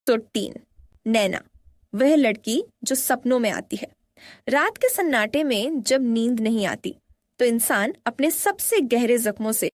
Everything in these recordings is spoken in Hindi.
3। नैना, वह लड़की जो सपनों में आती है। रात के सन्नाटे में जब नींद नहीं आती तो इंसान अपने सबसे गहरे जख्मों से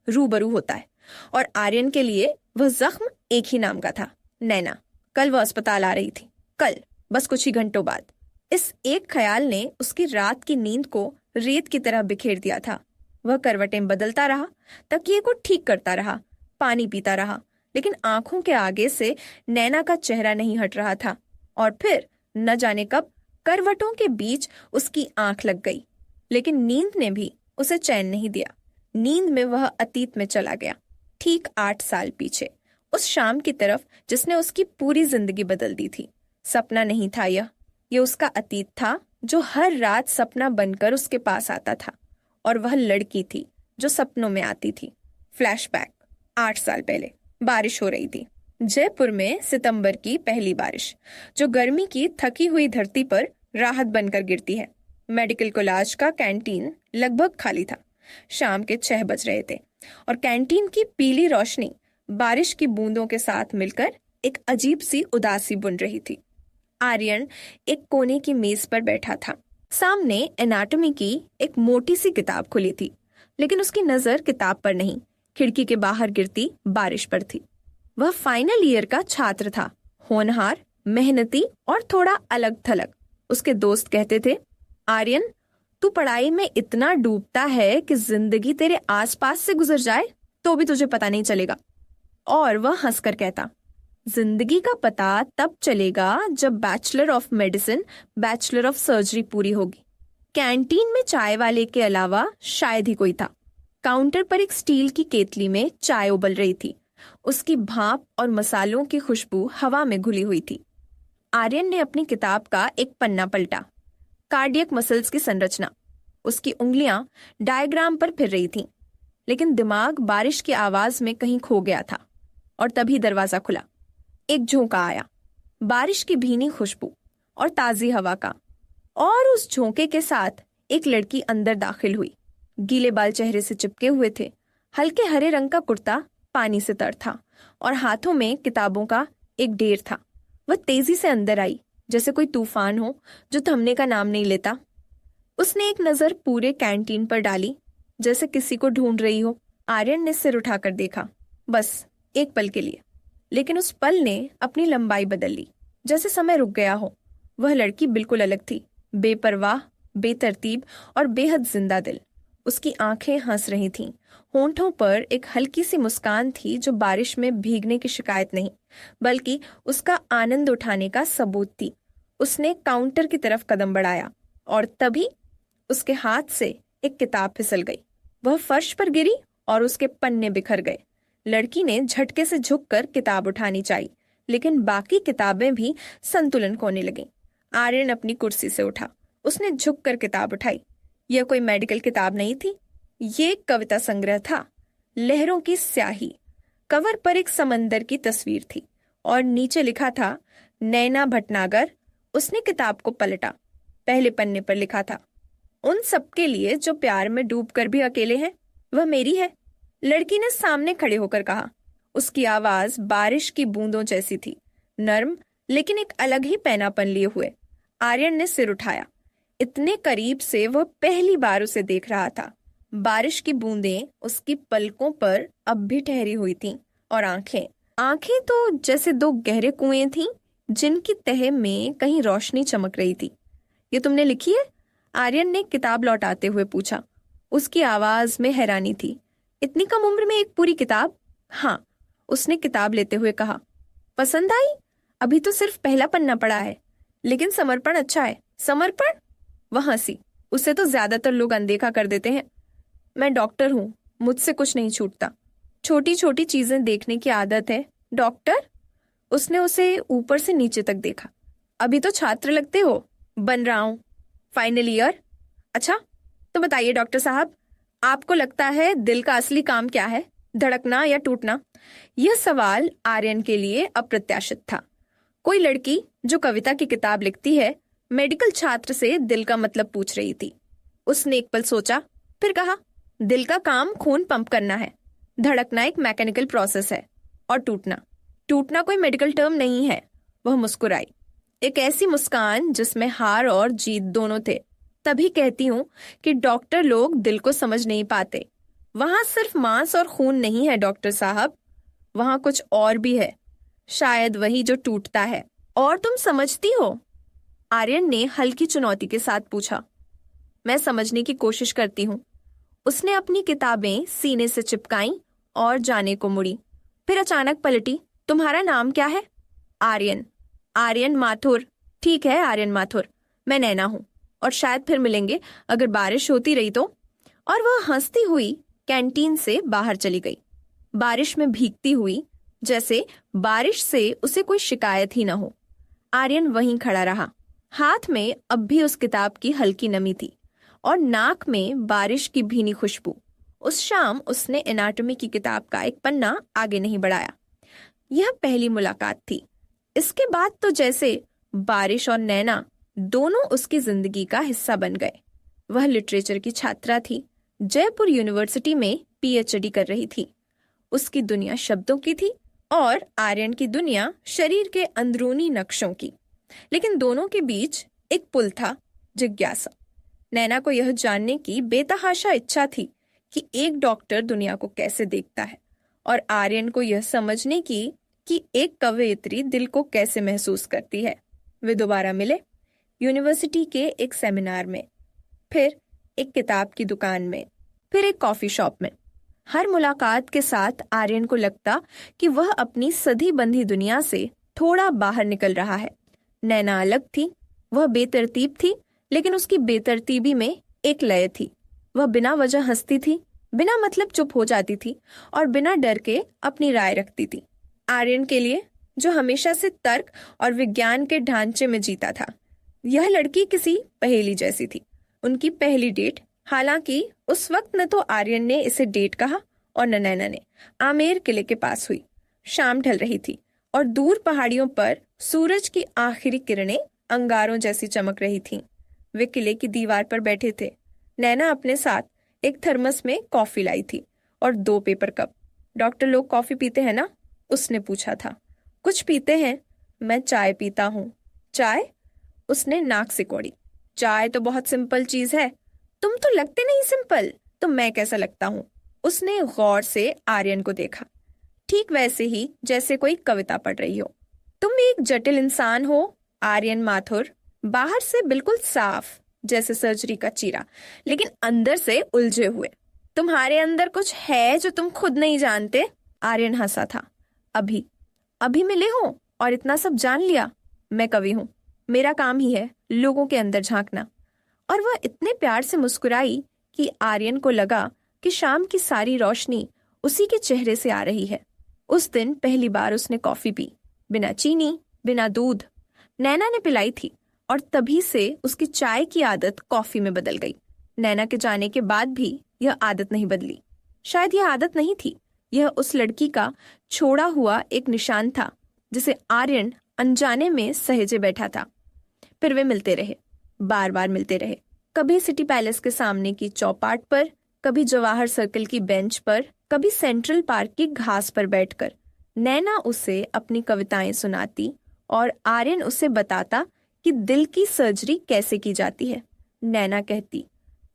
रूबरू होता है, और आर्यन के लिए वह जख्म एक ही नाम का था, नैना। कल वह अस्पताल आ रही थी, कल, बस कुछ ही घंटों बाद। इस एक ख्याल ने उसकी रात की नींद को रेत की तरह बिखेर दिया था। वह करवटें बदलता रहा, तकिए को ठीक करता रहा, पानी पीता रहा, लेकिन आंखों के आगे से नैना का चेहरा नहीं हट रहा था। और फिर न जाने कब करवटों के बीच उसकी आंख लग गई, लेकिन नींद ने भी उसे चैन नहीं दिया। नींद में वह अतीत में चला गया, ठीक 8 साल पीछे, उस शाम की तरफ जिसने उसकी पूरी जिंदगी बदल दी थी। सपना नहीं था यह उसका अतीत था, जो हर रात सपना बनकर उसके पास आता था, और वह लड़की थी जो सपनों में आती थी। फ्लैशबैक, 8 साल पहले बारिश हो रही थी, जयपुर में सितंबर की पहली बारिश, जो गर्मी की थकी हुई धरती पर राहत बनकर गिरती है। मेडिकल कॉलेज का कैंटीन लगभग खाली था। शाम के 6 बज रहे थे, और कैंटीन की पीली रोशनी बारिश की बूंदों के साथ मिलकर एक अजीब सी उदासी बुन रही थी। आर्यन एक कोने की मेज पर बैठा था। सामने एनाटॉमी की एक मोटी सी किताब खुली थी, लेकिन उसकी नजर किताब पर नहीं, खिड़की के बाहर गिरती बारिश पर थी। वह फाइनल ईयर का छात्र था, होनहार, मेहनती और थोड़ा अलग थलग। उसके दोस्त कहते थे, आर्यन, तू पढ़ाई में इतना डूबता है कि जिंदगी तेरे आसपास से गुजर जाए तो भी तुझे पता नहीं चलेगा। और वह हंसकर कहता, जिंदगी का पता तब चलेगा जब bachelor of medicine, bachelor of surgery पूरी होगी। कैंटीन में चाय वाले के अलावा शायद ही कोई था। काउंटर पर एक स्टील की केतली में चाय उबल रही थी। उसकी भाप और मसालों की खुशबू हवा में घुली हुई थी। आर्यन ने अपनी किताब का एक पन्ना पलटा। कार्डियक मसल्स की संरचना। उसकी उंगलियां डायग्राम पर फिर रही थीं, लेकिन दिमाग बारिश की आवाज में कहीं खो गया था। और तभी दरवाजा खुला। एक झोंका आया, बारिश की भीनी खुशबू और ताजी हवा का, और उस झोंके के साथ एक लड़की अंदर दाखिल हुई। गीले बाल चेहरे से चिपके हुए थे, हल्के हरे रंग का कुर्ता पानी से तर था, और हाथों में किताबों का एक ढेर था। वह तेजी से अंदर आई, जैसे कोई तूफान हो जो थमने का नाम नहीं लेता। उसने एक नजर पूरे कैंटीन पर डाली, जैसे किसी को ढूंढ रही हो। आर्यन ने सिर उठाकर देखा, बस एक पल के लिए, लेकिन उस पल ने अपनी लंबाई बदल ली, जैसे समय रुक गया हो। वह लड़की बिल्कुल अलग थी, बेपरवाह, बेतरतीब और बेहद जिंदा दिल। उसकी आंखें हंस रही थीं, होंठों पर एक हल्की सी मुस्कान थी जो बारिश में भीगने की शिकायत नहीं, बल्कि उसका आनंद उठाने का सबूत थी। उसने काउंटर की तरफ कदम बढ़ाया, और तभी उसके हाथ से एक किताब फिसल गई। वह फर्श पर गिरी और उसके पन्ने बिखर गए। लड़की ने झटके से झुककर किताब उठानी चाहिए, लेकिन बाकी किताबें भी संतुलन खोने लगीं। आर्यन अपनी कुर्सी से उठा। उसने झुककर किताब उठाई। यह कोई मेडिकल किताब नहीं थी, ये एक कविता संग्रह था, लहरों की स्याही। कवर पर एक समंदर की तस्वीर थी, और नीचे लिखा था, नैना भटनागर। उसने किताब को पलटा। पहले पन्ने पर लिखा था, उन सबके लिए जो प्यार में डूबकर भी अकेले हैं, वह मेरी है। लड़की ने सामने खड़े होकर कहा। उसकी आवाज बारिश की बूंदों जैसी थी, नर्म, लेकिन एक अलग ही पैनापन लिए हुए। आर्यन ने सिर उठाया। इतने करीब से वह पहली बार उसे देख रहा था। बारिश की बूंदें उसकी पलकों पर अब भी ठहरी हुई थीं, और आंखें तो जैसे 2 गहरे कुएं थीं, जिनकी तह में कहीं रोशनी चमक रही थी। ये तुमने लिखी है? आर्यन ने किताब लौटाते हुए पूछा। उसकी आवाज में हैरानी थी। इतनी कम उम्र में एक पूरी किताब? हाँ, उसने किताब लेते हुए कहा। पसंद आई? अभी तो सिर्फ पहला पन्ना पड़ा है, लेकिन समर्पण अच्छा है। समर्पण? वह हंसी। उसे तो ज्यादातर लोग अनदेखा कर देते हैं। मैं डॉक्टर हूँ, मुझसे कुछ नहीं छूटता। छोटी छोटी चीजें देखने की आदत है। डॉक्टर? उसने उसे ऊपर से नीचे तक देखा। अभी तो छात्र लगते हो। बन रहा हूँ, फाइनल ईयर। अच्छा, तो बताइए डॉक्टर साहब, आपको लगता है दिल का असली काम क्या है, धड़कना या टूटना? यह सवाल आर्यन के लिए अप्रत्याशित था। कोई लड़की जो कविता की किताब लिखती है, मेडिकल छात्र से दिल का मतलब पूछ रही थी। उसने एक पल सोचा, फिर कहा, दिल का काम खून पंप करना है, धड़कना एक मैकेनिकल प्रोसेस है, और टूटना टूटना कोई मेडिकल टर्म नहीं है। वह मुस्कुराई, एक ऐसी मुस्कान जिसमें हार और जीत दोनों थे। तभी कहती हूँ कि डॉक्टर लोग दिल को समझ नहीं पाते। वहां सिर्फ मांस और खून नहीं है डॉक्टर साहब, वहां कुछ और भी है, शायद वही जो टूटता है। और तुम समझती हो? आर्यन ने हल्की चुनौती के साथ पूछा। मैं समझने की कोशिश करती हूँ। उसने अपनी किताबें सीने से चिपकाईं और जाने को मुड़ी, फिर अचानक पलटी। तुम्हारा नाम क्या है? आर्यन। आर्यन माथुर। ठीक है आर्यन माथुर, मैं नैना हूँ, और शायद फिर मिलेंगे अगर बारिश होती रही तो। और वह हंसती हुई कैंटीन से बाहर चली गई, बारिश में भीगती हुई, जैसे बारिश से उसे कोई शिकायत ही न हो। आर्यन वहीं खड़ा रहा, हाथ में अब भी उस किताब की हल्की नमी थी और नाक में बारिश की भीनी खुशबू। उस शाम उसने एनाटॉमी की किताब का एक पन्ना आगे नहीं बढ़ाया। यह पहली मुलाकात थी। इसके बाद तो जैसे बारिश और नैना दोनों उसकी जिंदगी का हिस्सा बन गए। वह लिटरेचर की छात्रा थी, जयपुर यूनिवर्सिटी में पीएचडी कर रही थी। उसकी दुनिया शब्दों की थी और आर्यन की दुनिया शरीर के अंदरूनी नक्शों की। लेकिन दोनों के बीच एक पुल था, जिज्ञासा। नैना को यह जानने की बेतहाशा इच्छा थी कि एक डॉक्टर दुनिया को कैसे देखता है, और आर्यन को यह समझने की कि एक कवयित्री दिल को कैसे महसूस करती है। वे दोबारा मिले, यूनिवर्सिटी के एक सेमिनार में, फिर एक किताब की दुकान में, फिर एक कॉफी शॉप में। हर मुलाकात के साथ आर्यन को लगता कि वह अपनी सधी बंधी दुनिया से थोड़ा बाहर निकल रहा है। नैना अलग थी, वह बेतरतीब थी, लेकिन उसकी बेतरतीबी में एक लय थी। वह बिना वजह हंसती थी, बिना मतलब चुप हो जाती थी और बिना डर के अपनी राय रखती थी। आर्यन के लिए, जो हमेशा से तर्क और विज्ञान के ढांचे में जीता था, यह लड़की किसी पहेली जैसी थी। उनकी पहली डेट, हालांकि उस वक्त न तो आर्यन ने इसे डेट कहा और न नैना ने, आमेर किले के पास हुई। शाम ढल रही थी और दूर पहाड़ियों पर सूरज की आखिरी किरणें अंगारों जैसी चमक रही थीं। वे किले की दीवार पर बैठे थे। नैना अपने साथ एक थर्मस में कॉफी लाई थी और 2 पेपर कप। डॉक्टर लोग कॉफी पीते हैं ना? उसने पूछा था। कुछ पीते हैं, मैं चाय पीता हूँ। चाय? उसने नाक सिकोड़ी। चाय तो बहुत सिंपल चीज है, तुम तो लगते नहीं सिंपल, तो मैं कैसा लगता हूँ? उसने गौर से आर्यन को देखा, ठीक वैसे ही जैसे कोई कविता पढ़ रही हो। तुम एक जटिल इंसान हो आर्यन माथुर, बाहर से बिल्कुल साफ जैसे सर्जरी का चीरा, लेकिन अंदर से उलझे हुए। तुम्हारे अंदर कुछ है जो तुम खुद नहीं जानते। आर्यन हंसा था। अभी अभी मिले हो और इतना सब जान लिया? मैं कवि हूँ, मेरा काम ही है लोगों के अंदर झांकना। और वह इतने प्यार से मुस्कुराई कि आर्यन को लगा कि शाम की सारी रोशनी उसी के चेहरे से आ रही है। उस दिन पहली बार उसने कॉफी पी, बिना चीनी, बिना दूध। नैना ने पिलाई थी और तभी से उसकी चाय की आदत कॉफी में बदल गई। नैना के जाने के बाद भी यह आदत नहीं बदली। शायद यह आदत नहीं थी, यह उस लड़की का छोड़ा हुआ एक निशान था जिसे आर्यन अनजाने में सहेजे बैठा था। फिर वे मिलते रहे, बार बार मिलते रहे। कभी सिटी पैलेस के सामने की चौपाट पर, कभी जवाहर सर्कल की बेंच पर, कभी सेंट्रल पार्क की घास पर बैठकर। नैना उसे अपनी कविताएं सुनाती और आर्यन उसे बताता कि दिल की सर्जरी कैसे की जाती है। नैना कहती,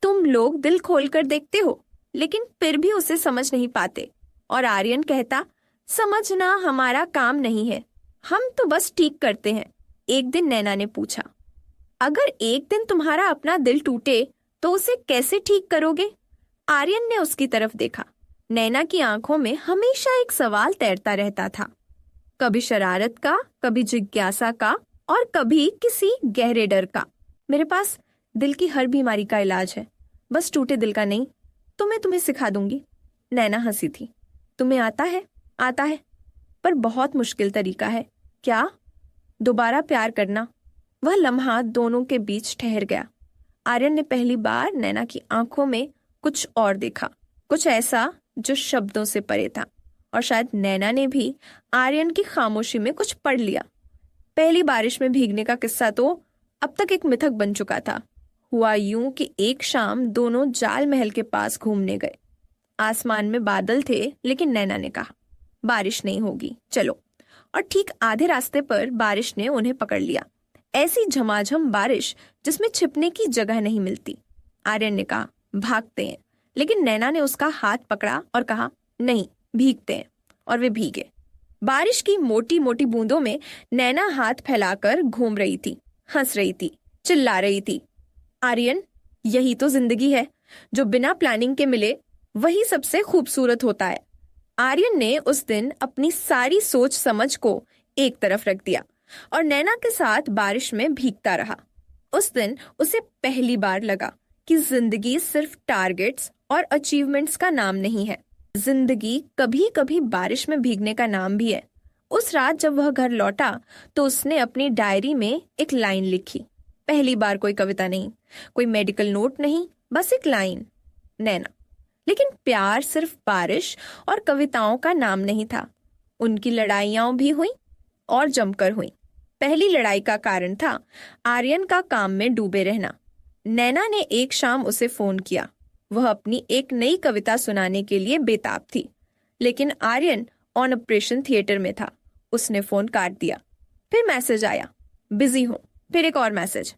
तुम लोग दिल खोलकर देखते हो लेकिन फिर भी उसे समझ नहीं पाते। और आर्यन कहता, समझना हमारा काम नहीं है, हम तो बस ठीक करते हैं। एक दिन नैना ने पूछा, अगर एक दिन तुम्हारा अपना दिल टूटे तो उसे कैसे ठीक करोगे? आर्यन ने उसकी तरफ देखा। नैना की आंखों में हमेशा एक सवाल तैरता रहता था, कभी शरारत का, कभी जिज्ञासा का और कभी किसी गहरे डर का। मेरे पास दिल की हर बीमारी का इलाज है, बस टूटे दिल का नहीं। तो मैं तुम्हें सिखा दूंगी। नैना हंसी थी। तुम्हें आता है? आता है, पर बहुत मुश्किल तरीका है। क्या? दोबारा प्यार करना। वह लम्हा दोनों के बीच ठहर गया। आर्यन ने पहली बार नैना की आंखों में कुछ और देखा, कुछ ऐसा जो शब्दों से परे था। और शायद नैना ने भी आर्यन की खामोशी में कुछ पढ़ लिया। पहली बारिश में भीगने का किस्सा तो अब तक एक मिथक बन चुका था। हुआ यूं कि एक शाम दोनों जाल महल के पास घूमने गए। आसमान में बादल थे, लेकिन नैना ने कहा, बारिश नहीं होगी, चलो। और ठीक आधे रास्ते पर बारिश ने उन्हें पकड़ लिया। ऐसी झमाझम बारिश जिसमें छिपने की जगह नहीं मिलती। आर्यन ने कहा, भागते हैं, लेकिन नैना ने उसका हाथ पकड़ा और कहा, नहीं, भीगते हैं। और वे भीगे। बारिश की मोटी मोटी बूंदों में नैना हाथ फैलाकर घूम रही थी, हंस रही थी, चिल्ला रही थी। आर्यन, यही तो जिंदगी है, जो बिना प्लानिंग के मिले वही सबसे खूबसूरत होता है। आर्यन ने उस दिन अपनी सारी सोच समझ को एक तरफ रख दिया और नैना के साथ बारिश में भीगता रहा। उस दिन उसे पहली बार लगा कि जिंदगी सिर्फ टारगेट्स और अचीवमेंट्स का नाम नहीं है। जिंदगी कभी कभी बारिश में भीगने का नाम भी है। उस रात जब वह घर लौटा तो उसने अपनी डायरी में एक लाइन लिखी। पहली बार कोई कविता नहीं, कोई मेडिकल नोट नहीं, बस एक लाइन, नैना। लेकिन प्यार सिर्फ बारिश और कविताओं का नाम नहीं था। उनकी लड़ाइयां भी हुई और जमकर हुई। पहली लड़ाई का कारण था आर्यन का काम में डूबे रहना। नैना ने एक शाम उसे फोन किया। वह अपनी एक नई कविता सुनाने के लिए बेताब थी, लेकिन आर्यन ऑन ऑपरेशन थिएटर में था। उसने फोन काट दिया। फिर मैसेज आया, बिजी हूं। फिर एक और मैसेज,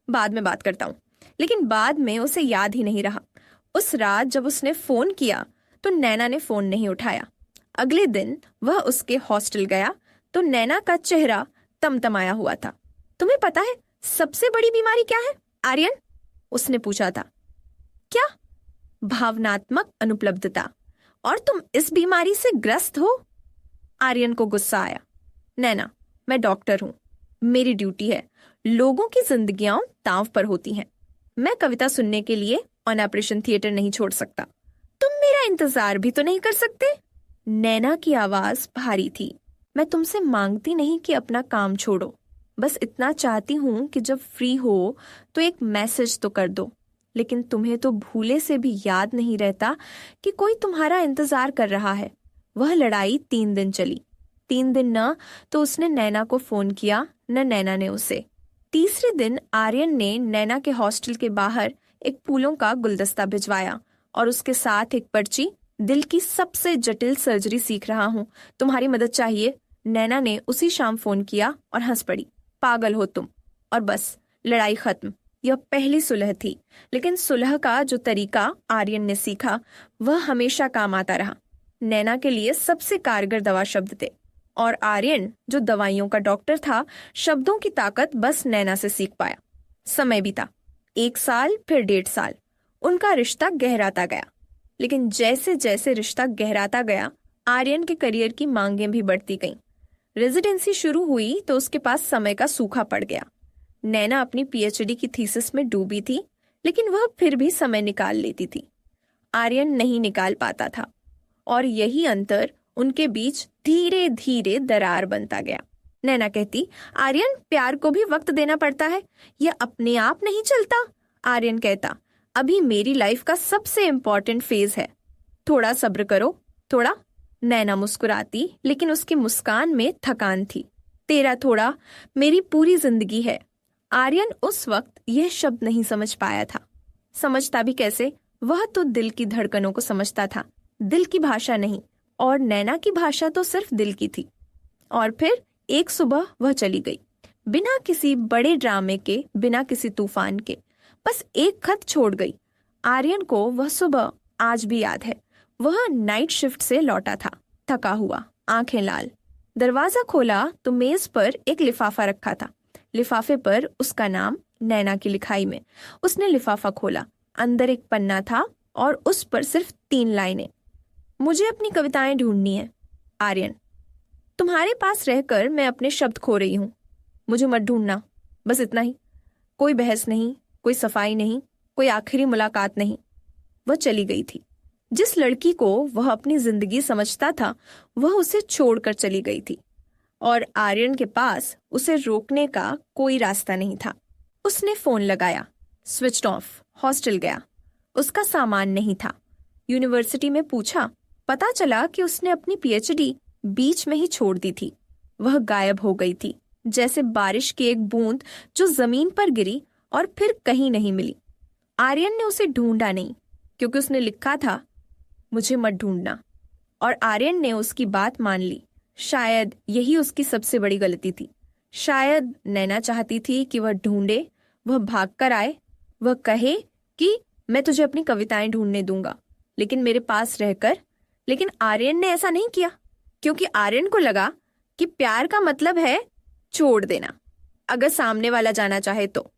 बाद में बात करता हूं। लेकिन बाद में उसे याद ही नहीं रहा। उस रात जब उसने फोन किया तो नैना ने फोन नहीं उठाया। अगले दिन वह उसके हॉस्टल गया तो नैना का चेहरा तमतमाया हुआ था। तुम्हें पता है सबसे बड़ी बीमारी क्या है, आर्यन? उसने पूछा था। क्या? भावनात्मक अनुपलब्धता। और तुम इस बीमारी से ग्रस्त हो? आर्यन को गुस्सा आया। नैना, मैं डॉक्टर हूं, मेरी ड्यूटी है। लोगों की जिंदगियां दांव पर होती हैं। मैं कविता सुनने के लिए ऑन ऑपरेशन थिएटर नहीं छोड़ सकता। तुम मेरा इंतजार भी तो नहीं कर सकते? नैना की आवाज भारी थी। मैं तुमसे मांगती नहीं कि अपना काम छोड़ो, बस इतना चाहती हूं कि जब फ्री हो तो एक मैसेज तो कर दो। लेकिन तुम्हें तो भूले से भी याद नहीं रहता कि कोई तुम्हारा इंतजार कर रहा है। वह लड़ाई 3 दिन चली। 3 दिन न तो उसने नैना को फोन किया, न नैना ने उसे। तीसरे दिन आर्यन ने नैना के हॉस्टल के बाहर एक फूलों का गुलदस्ता भिजवाया और उसके साथ एक पर्ची, दिल की सबसे जटिल सर्जरी सीख रहा हूँ, तुम्हारी मदद चाहिए। नैना ने उसी शाम फोन किया और हंस पड़ी, पागल हो तुम। और बस, लड़ाई खत्म। यह पहली सुलह थी, लेकिन सुलह का जो तरीका आर्यन ने सीखा वह हमेशा काम आता रहा। नैना के लिए सबसे कारगर दवा शब्द थे, और आर्यन जो दवाइयों का डॉक्टर था, शब्दों की ताकत बस नैना से सीख पाया। समय बीता, 1 साल, फिर 1.5 साल। उनका रिश्ता गहराता गया। लेकिन जैसे जैसे रिश्ता गहराता गया, आर्यन के करियर की मांगें भी बढ़ती गईं। रेजिडेंसी शुरू हुई तो उसके पास समय का सूखा पड़ गया। नैना अपनी पीएचडी की थीसिस में डूबी थी, लेकिन वह फिर भी समय निकाल लेती थी। आर्यन नहीं निकाल पाता था, और यही अंतर उनके बीच धीरे धीरे दरार बनता गया। नैना कहती, आर्यन, प्यार को भी वक्त देना पड़ता है, यह अपने आप नहीं चलता। आर्यन कहता, अभी मेरी लाइफ का सबसे इम्पोर्टेंट फेज है, थोड़ा सब्र करो, थोड़ा। नैना मुस्कुराती, लेकिन उसकी मुस्कान में थकान थी। तेरा थोड़ा मेरी पूरी जिंदगी है। आर्यन उस वक्त यह शब्द नहीं समझ पाया था। समझता भी कैसे? वह तो दिल की धड़कनों को समझता था, दिल की भाषा नहीं। और नैना की भाषा तो सिर्फ दिल की थी। और फिर एक सुबह वह चली गई, बिना किसी बड़े ड्रामे के, बिना किसी तूफान के, बस एक खत छोड़ गई। आर्यन को वह सुबह आज भी याद है। वह नाइट शिफ्ट से लौटा था, थका हुआ, आंखें लाल। दरवाजा खोला तो मेज पर एक लिफाफा रखा था। लिफाफे पर उसका नाम, नैना की लिखाई में। उसने लिफाफा खोला, अंदर एक पन्ना था और उस पर सिर्फ 3 लाइनें। मुझे अपनी कविताएं ढूंढनी है, आर्यन। तुम्हारे पास रहकर मैं अपने शब्द खो रही हूं। मुझे मत ढूंढना, बस इतना ही। कोई बहस नहीं, कोई सफाई नहीं, कोई आखिरी मुलाकात नहीं। वह चली गई थी। जिस लड़की को वह अपनी जिंदगी समझता था, वह उसे छोड़कर चली गई थी, और आर्यन के पास उसे रोकने का कोई रास्ता नहीं था। उसने फोन लगाया, स्विच ऑफ। हॉस्टल गया, उसका सामान नहीं था। यूनिवर्सिटी में पूछा, पता चला कि उसने अपनी पीएचडी बीच में ही छोड़ दी थी। वह गायब हो गई थी, जैसे बारिश की एक बूंद जो जमीन पर गिरी और फिर कहीं नहीं मिली। आर्यन ने उसे ढूंढा नहीं, क्योंकि उसने लिखा था, मुझे मत ढूंढना। और आर्यन ने उसकी बात मान ली। शायद यही उसकी सबसे बड़ी गलती थी। शायद नैना चाहती थी कि वह ढूंढे, वह भाग कर आए, वह कहे कि मैं तुझे अपनी कविताएं ढूंढने दूंगा, लेकिन मेरे पास रहकर। लेकिन आर्यन ने ऐसा नहीं किया, क्योंकि आर्यन को लगा कि प्यार का मतलब है छोड़ देना, अगर सामने वाला जाना चाहे तो।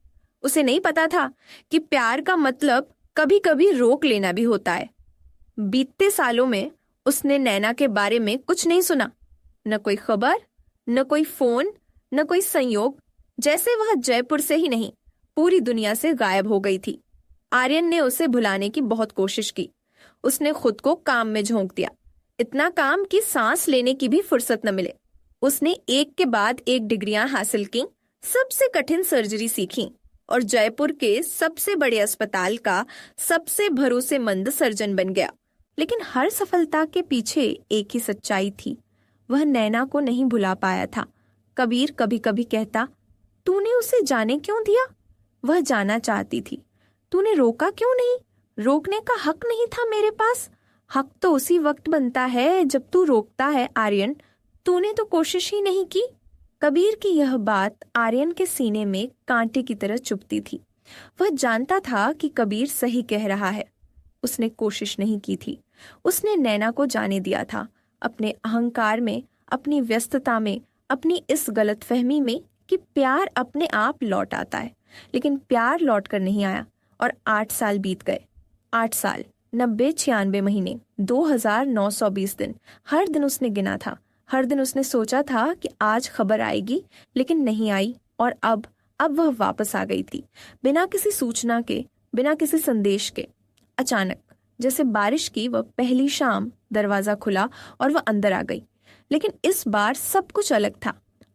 उसे नहीं पता था कि प्यार का मतलब कभी कभी रोक लेना भी होता है। बीतते सालों में उसने नैना के बारे में कुछ नहीं सुना, न कोई खबर, न कोई फोन, न कोई संयोग, जैसे वह जयपुर से ही नहीं पूरी दुनिया से गायब हो गई थी। आर्यन ने उसे भुलाने की बहुत कोशिश की। उसने खुद को काम में झोंक दिया, इतना काम कि सांस लेने की भी फुर्सत न मिले। उसने एक के बाद एक डिग्रियां हासिल की, सबसे कठिन सर्जरी सीखी और जयपुर के सबसे बड़े अस्पताल का सबसे भरोसेमंद सर्जन बन गया। लेकिन हर सफलता के पीछे एक ही सच्चाई थी, वह नैना को नहीं भुला पाया था। कबीर कभी कभी कहता, तूने उसे जाने क्यों दिया? वह जाना चाहती थी, तूने रोका क्यों नहीं? रोकने का हक नहीं था मेरे पास। हक तो उसी वक्त बनता है जब तू रोकता है आर्यन, तूने तो कोशिश ही नहीं की। कबीर की यह बात आर्यन के सीने में कांटे की तरह चुभती थी। वह जानता था कि कबीर सही कह रहा है। उसने कोशिश नहीं की थी, उसने नैना को जाने दिया था, अपने अहंकार में, अपनी व्यस्तता में, अपनी इस गलतफहमी में कि प्यार अपने आप लौट आता है। लेकिन प्यार लौट कर नहीं आया और 8 साल बीत गए। 8 साल, 90-96 महीने, 2920 दिन। हर दिन उसने गिना था, हर दिन उसने सोचा था कि आज खबर आएगी, लेकिन नहीं आई। और अब वह वापस आ गई थी, बिना किसी सूचना के, बिना किसी संदेश के। अचानक, जैसे बारिश की वह पहली शाम, दरवाजा खुला और वह अंदर आ गई। लेकिन इस बार सब कुछ अलग था।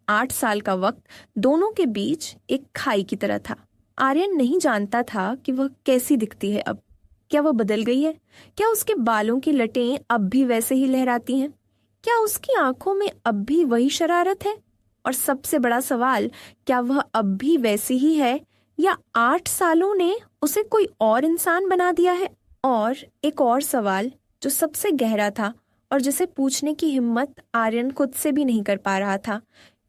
8 साल का वक्त दोनों के बीच एक खाई की तरह था। आर्यन नहीं जानता था कि वह कैसी दिखती है अब। क्या वह बदल गई है? क्या उसके बालों की लटें अब भी वैसे ही लहराती हैं? क्या उसकी आंखों में अब भी वही शरारत है? और सबसे बड़ा सवाल, क्या वह अब भी वैसी ही है या 8 सालों ने उसे कोई और इंसान बना दिया है? और एक और सवाल जो सबसे गहरा था और जिसे पूछने की हिम्मत आर्यन खुद से भी नहीं कर पा रहा था,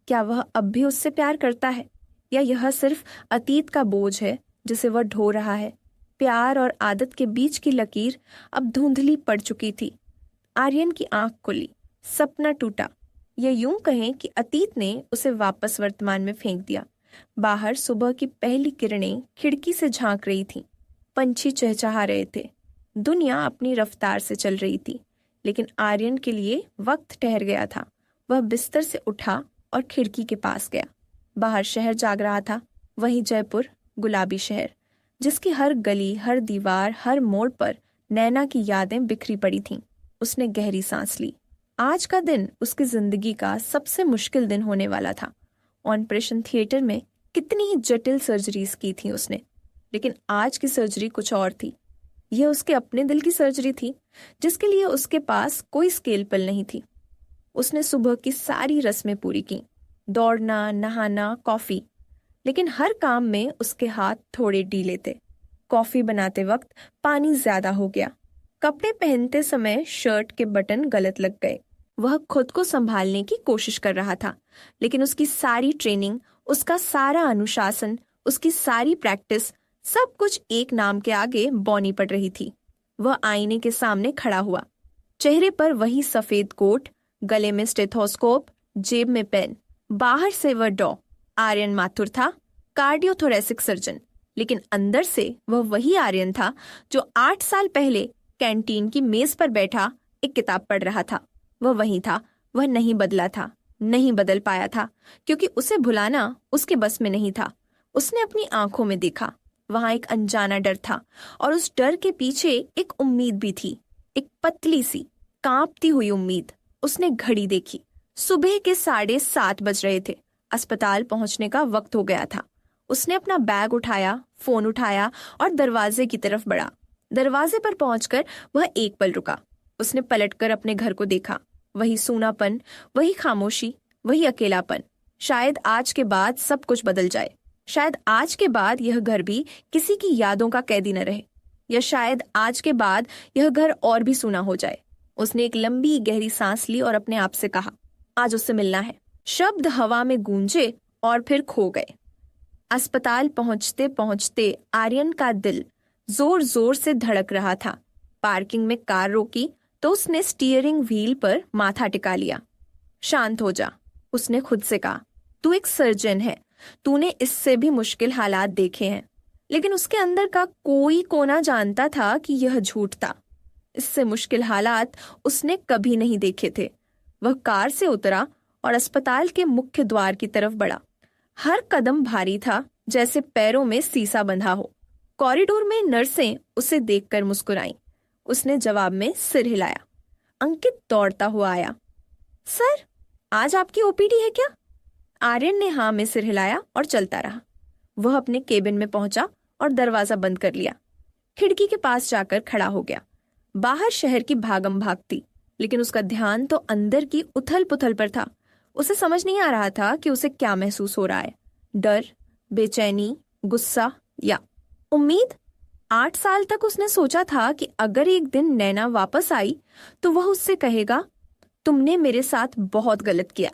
क्या वह अब भी उससे प्यार करता है या यह सिर्फ अतीत का बोझ है जिसे वह ढो रहा है? प्यार और आदत के बीच की लकीर अब धुंधली पड़ चुकी थी। आर्यन की आंख खुली, सपना टूटा। यह यूं कहें कि अतीत ने उसे वापस वर्तमान में फेंक दिया। बाहर सुबह की पहली किरणें खिड़की से झांक रही थीं, पंछी चहचहा रहे थे, दुनिया अपनी रफ्तार से चल रही थी। लेकिन आर्यन के लिए वक्त ठहर गया था। वह बिस्तर से उठा और खिड़की के पास गया। बाहर शहर जाग रहा था, वही जयपुर, गुलाबी शहर, जिसकी हर गली, हर दीवार, हर मोड़ पर नैना की यादें बिखरी पड़ी थीं। उसने गहरी सांस ली। आज का दिन उसकी जिंदगी का सबसे मुश्किल दिन होने वाला था। ऑपरेशन थिएटर में कितनी ही जटिल सर्जरीज की थी उसने, लेकिन आज की सर्जरी कुछ और थी। यह उसके अपने दिल की सर्जरी थी, जिसके लिए उसके पास कोई स्केलपेल नहीं थी। उसने सुबह की सारी रस्में पूरी की, दौड़ना, नहाना, कॉफी, लेकिन हर काम में उसके हाथ थोड़े ढीले थे। कॉफी बनाते वक्त पानी ज्यादा हो गया, कपड़े पहनते समय शर्ट के बटन गलत लग गए। वह खुद को संभालने की कोशिश कर रहा था, लेकिन उसकी सारी ट्रेनिंग, उसका सारा अनुशासन, उसकी सारी प्रैक्टिस, सब कुछ एक नाम के आगे बौनी पड़ रही थी। वह आईने के सामने खड़ा हुआ, चेहरे पर वही सफेद कोट, गले में स्टेथोस्कोप, जेब में पेन। बाहर से वह डॉ. आर्यन माथुर था, कार्डियोथोरेसिक सर्जन, लेकिन अंदर से वह वही आर्यन था जो 8 साल पहले कैंटीन की मेज पर बैठा एक किताब पढ़ रहा था। वह वही था, वह नहीं बदला था, नहीं बदल पाया था, क्योंकि उसे भुलाना उसके बस में नहीं था। उसने अपनी आंखों में देखा, वहां एक अनजाना डर था और उस डर के पीछे एक उम्मीद भी थी, एक पतली सी कांपती हुई उम्मीद। उसने घड़ी देखी, सुबह के 7:30 बज रहे थे। अस्पताल पहुंचने का वक्त हो गया था। उसने अपना बैग उठाया, फोन उठाया और दरवाजे की तरफ बढ़ा। दरवाजे पर पहुंचकर वह एक पल रुका। उसने पलटकर अपने घर को देखा, वही सूनापन, वही खामोशी, वही अकेलापन। शायद आज के बाद सब कुछ बदल जाए, शायद आज के बाद यह घर भी किसी की यादों का कैदी न रहे, या शायद आज के बाद यह घर और भी सूना हो जाए। उसने एक लंबी गहरी सांस ली और अपने आप से कहा, आज उससे मिलना है। शब्द हवा में गूंजे और फिर खो गए। अस्पताल पहुंचते पहुंचते आर्यन का दिल जोर जोर से धड़क रहा था। पार्किंग में कार रोकी तो उसने स्टीयरिंग व्हील पर माथा टिका लिया। शांत हो जा, उसने खुद से कहा। तू एक सर्जन है, तूने इससे भी मुश्किल हालात देखे हैं। लेकिन उसके अंदर का कोई कोना जानता था कि यह झूठ था। इससे मुश्किल हालात उसने कभी नहीं देखे थे। वह कार से उतरा और अस्पताल के मुख्य द्वार की तरफ बढ़ा। हर कदम भारी था, जैसे पैरों में सीसा बंधा हो। कॉरिडोर में नर्सें उसे देखकर मुस्कुराईं। उसने जवाब में सिर हिलाया। अंकित दौड़ता हुआ आया। सर, आज आपकी ओपीडी है क्या? आर्यन ने हाँ में सिर हिलाया और चलता रहा। वह अपने केबिन में पहुंचा और दरवाजा बंद कर लिया। खिड़की के पास जाकर खड़ा हो गया। बाहर शहर की भागम भाग थी, लेकिन उसका ध्यान तो अंदर की उथल पुथल पर था। उसे समझ नहीं आ रहा था कि उसे क्या महसूस हो रहा है। डर, बेचैनी, गुस्सा या उम्मीद। 8 साल तक उसने सोचा था कि अगर एक दिन नैना वापस आई तो वह उससे कहेगा, तुमने मेरे साथ बहुत गलत किया।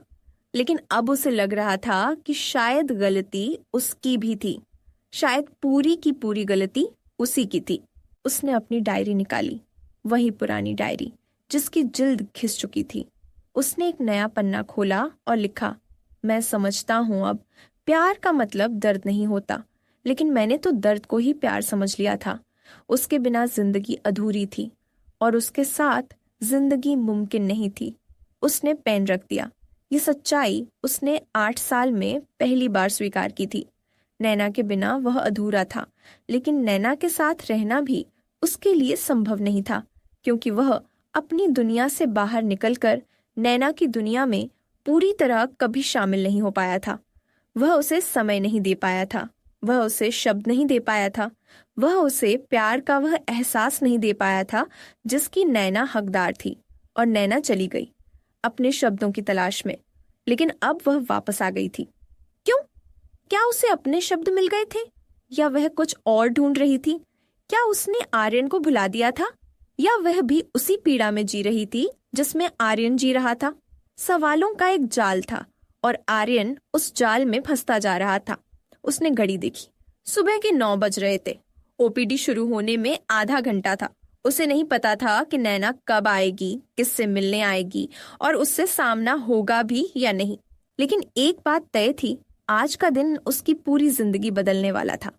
लेकिन अब उसे लग रहा था कि शायद गलती उसकी भी थी। शायद पूरी की पूरी गलती उसी की थी। उसने अपनी डायरी निकाली, वही पुरानी डायरी जिसकी जिल्द घिस चुकी थी। उसने एक नया पन्ना खोला और लिखा, मैं समझता हूं अब प्यार का मतलब दर्द नहीं होता, लेकिन मैंने तो दर्द को ही प्यार समझ लिया था। उसके बिना जिंदगी अधूरी थी और उसके साथ जिंदगी मुमकिन नहीं थी। उसने पेन रख दिया। ये सच्चाई उसने 8 साल में पहली बार स्वीकार की थी। नैना के बिना वह अधूरा था, लेकिन नैना के साथ रहना भी उसके लिए संभव नहीं था, क्योंकि वह अपनी दुनिया से बाहर निकलकर नैना की दुनिया में पूरी तरह कभी शामिल नहीं हो पाया था। वह उसे समय नहीं दे पाया था, वह उसे शब्द नहीं दे पाया था, वह उसे प्यार का वह एहसास नहीं दे पाया था जिसकी नैना हकदार थी। और नैना चली गई अपने शब्दों की तलाश में, लेकिन अब वह वापस आ गई थी। क्यों? क्या उसे अपने शब्द मिल गए थे, या वह कुछ और ढूंढ रही थी? क्या उसने आर्यन को भुला दिया था, या वह भी उसी पीड़ा में जी रही थी जिसमें आर्यन जी रहा था? सवालों का एक जाल था और आर्यन उस जाल में फंसता जा रहा था। उसने घड़ी देखी। सुबह के 9 बज रहे थे। ओपीडी शुरू होने में आधा घंटा था। उसे नहीं पता था कि नैना कब आएगी, किससे मिलने आएगी और उससे सामना होगा भी या नहीं। लेकिन एक बात तय थी, आज का दिन उसकी पूरी जिंदगी बदलने वाला था।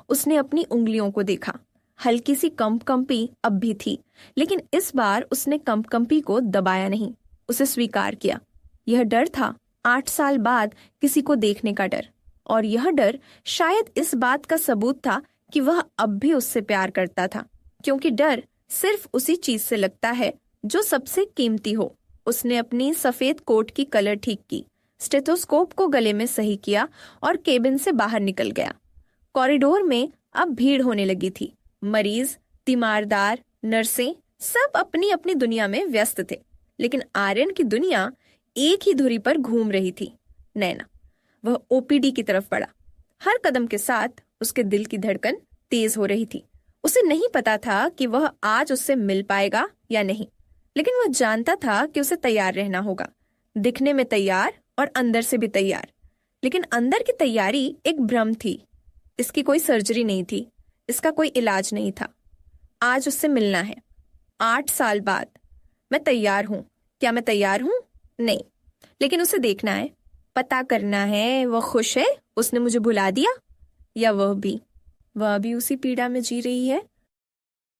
उसने अपनी उंगलियों को देखा। हल्की सी कंपकंपी अब भी थी, लेकिन इस बार उसने कंपकंपी को दबाया नहीं, उसे स्वीकार किया। यह डर था 8 साल बाद किसी को देखने का डर, और यह डर शायद इस बात का सबूत था कि वह अब भी उससे प्यार करता था, क्योंकि डर सिर्फ उसी चीज से लगता है जो सबसे कीमती हो। उसने अपनी सफेद कोट की कलर ठीक की, स्टेथोस्कोप को गले में सही किया और केबिन से बाहर निकल गया। कॉरिडोर में अब भीड़ होने लगी थी। मरीज, तीमारदार, नर्सें सब अपनी अपनी दुनिया में व्यस्त थे, लेकिन आर्यन की दुनिया एक ही धुरी पर घूम रही थी, नैना। वह ओपीडी की तरफ बढ़ा। हर कदम के साथ उसके दिल की धड़कन तेज हो रही थी। उसे नहीं पता था कि वह आज उससे मिल पाएगा या नहीं, लेकिन वह जानता था कि उसे तैयार रहना होगा, दिखने में तैयार और अंदर से भी तैयार। लेकिन अंदर की तैयारी एक भ्रम थी। इसकी कोई सर्जरी नहीं थी, इसका कोई इलाज नहीं था। आज उससे मिलना है, 8 साल बाद। मैं तैयार हूं। क्या मैं तैयार हूं? नहीं, लेकिन उसे देखना है, पता करना है वह खुश है, उसने मुझे भुला दिया, या वह भी उसी पीड़ा में जी रही है